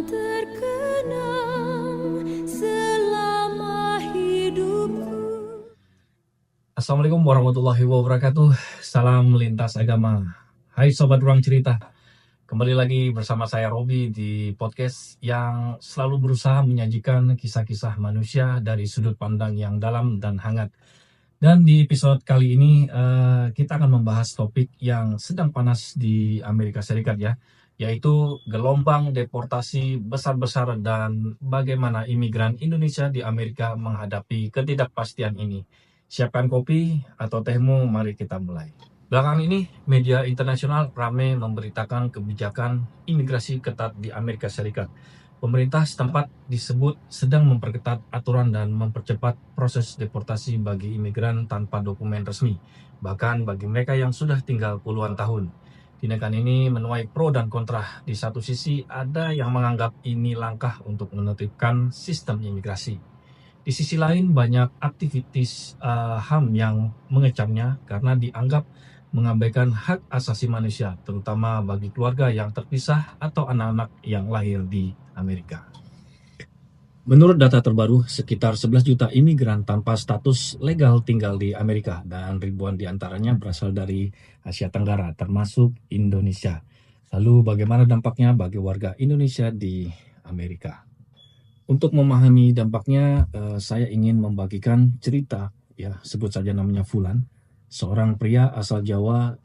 terkenang selama hidupku. Assalamualaikum warahmatullahi wabarakatuh. Salam lintas agama. Hai Sobat Ruang Cerita. Kembali lagi bersama saya Robi di podcast yang selalu berusaha menyajikan kisah-kisah manusia dari sudut pandang yang dalam dan hangat. Dan di episode kali ini kita akan membahas topik yang sedang panas di Amerika Serikat ya, yaitu gelombang deportasi besar-besar dan bagaimana imigran Indonesia di Amerika menghadapi ketidakpastian ini. Siapkan kopi atau tehmu, mari kita mulai. Belakangan ini, media internasional ramai memberitakan kebijakan imigrasi ketat di Amerika Serikat. Pemerintah setempat disebut sedang memperketat aturan dan mempercepat proses deportasi bagi imigran tanpa dokumen resmi, bahkan bagi mereka yang sudah tinggal puluhan tahun. Tindakan ini menuai pro dan kontra. Di satu sisi, ada yang menganggap ini langkah untuk menertibkan sistem imigrasi. Di sisi lain, banyak aktivis HAM yang mengecamnya karena dianggap mengabaikan hak asasi manusia, terutama bagi keluarga yang terpisah atau anak-anak yang lahir di Amerika. Menurut data terbaru, sekitar 11 juta imigran tanpa status legal tinggal di Amerika dan ribuan diantaranya berasal dari Asia Tenggara, termasuk Indonesia. Lalu bagaimana dampaknya bagi warga Indonesia di Amerika? Untuk memahami dampaknya, saya ingin membagikan cerita, ya sebut saja namanya Fulan, seorang pria asal Jawa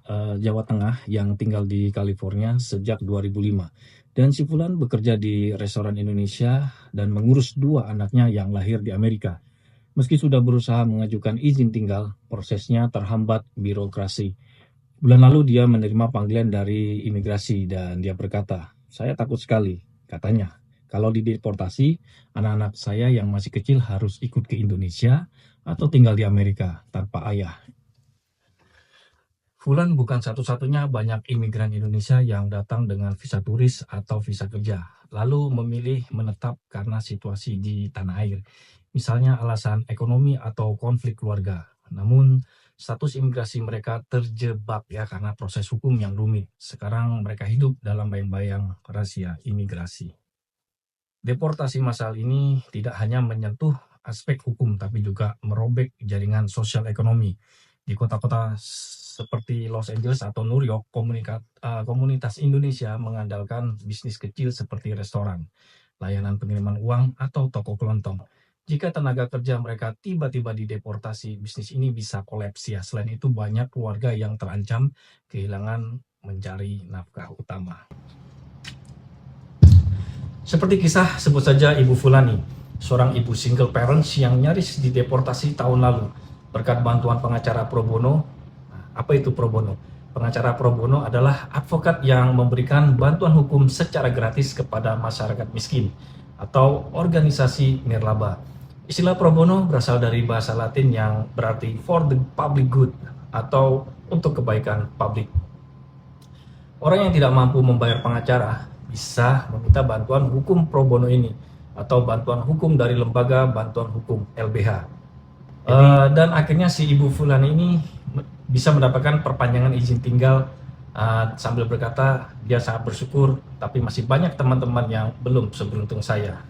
Tengah yang tinggal di California sejak 2005. Dan si Fulan bekerja di restoran Indonesia dan mengurus dua anaknya yang lahir di Amerika. Meski sudah berusaha mengajukan izin tinggal, prosesnya terhambat birokrasi. Bulan lalu dia menerima panggilan dari imigrasi dan dia berkata, "Saya takut sekali," katanya. "Kalau dideportasi, anak-anak saya yang masih kecil harus ikut ke Indonesia atau tinggal di Amerika tanpa ayah." Fulan bukan satu-satunya banyak imigran Indonesia yang datang dengan visa turis atau visa kerja, lalu memilih menetap karena situasi di tanah air, misalnya alasan ekonomi atau konflik keluarga. Namun, status imigrasi mereka terjebak ya karena proses hukum yang rumit. Sekarang mereka hidup dalam bayang-bayang rahasia imigrasi. Deportasi massal ini tidak hanya menyentuh aspek hukum, tapi juga merobek jaringan sosial ekonomi. Di kota-kota seperti Los Angeles atau New York, komunitas Indonesia mengandalkan bisnis kecil seperti restoran, layanan pengiriman uang, atau toko kelontong. Jika tenaga kerja mereka tiba-tiba dideportasi, bisnis ini bisa kolaps ya. Selain itu, banyak keluarga yang terancam kehilangan mencari nafkah utama. Seperti kisah sebut saja Ibu Fulani, seorang ibu single parents yang nyaris dideportasi tahun lalu berkat bantuan pengacara pro bono. Apa itu pro bono? Pengacara pro bono adalah advokat yang memberikan bantuan hukum secara gratis kepada masyarakat miskin atau organisasi nirlaba. Istilah pro bono berasal dari bahasa Latin yang berarti for the public good atau untuk kebaikan publik. Orang yang tidak mampu membayar pengacara bisa meminta bantuan hukum pro bono ini atau bantuan hukum dari lembaga bantuan hukum LBH. Dan akhirnya si Ibu Fulani ini bisa mendapatkan perpanjangan izin tinggal sambil berkata dia sangat bersyukur, tapi masih banyak teman-teman yang belum seberuntung saya.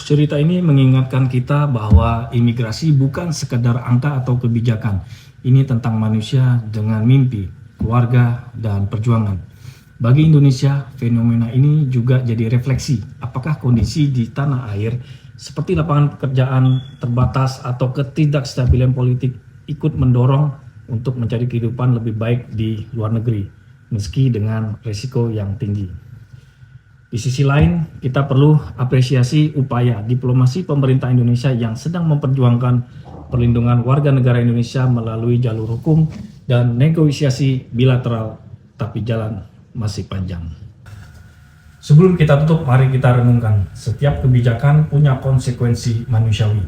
Cerita ini mengingatkan kita bahwa imigrasi bukan sekedar angka atau kebijakan. Ini tentang manusia dengan mimpi, keluarga, dan perjuangan. Bagi Indonesia, fenomena ini juga jadi refleksi apakah kondisi di tanah air seperti lapangan pekerjaan terbatas atau ketidakstabilan politik ikut mendorong untuk mencari kehidupan lebih baik di luar negeri, meski dengan risiko yang tinggi. Di sisi lain, kita perlu apresiasi upaya diplomasi pemerintah Indonesia yang sedang memperjuangkan perlindungan warga negara Indonesia melalui jalur hukum dan negosiasi bilateral, tapi jalan masih panjang. Sebelum kita tutup, mari kita renungkan. Setiap kebijakan punya konsekuensi manusiawi.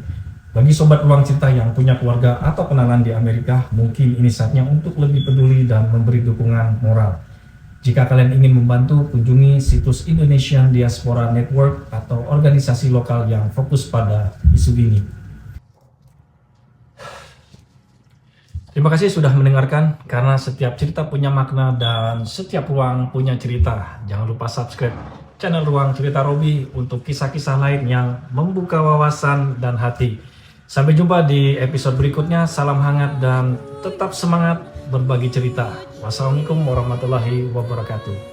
Bagi sobat ruang cerita yang punya keluarga atau kenalan di Amerika, mungkin ini saatnya untuk lebih peduli dan memberi dukungan moral. Jika kalian ingin membantu, kunjungi situs Indonesian Diaspora Network atau organisasi lokal yang fokus pada isu ini. Terima kasih sudah mendengarkan, karena setiap cerita punya makna dan setiap ruang punya cerita. Jangan lupa subscribe channel Ruang Cerita Robi untuk kisah-kisah lain yang membuka wawasan dan hati. Sampai jumpa di episode berikutnya. Salam hangat dan tetap semangat berbagi cerita. Wassalamualaikum warahmatullahi wabarakatuh.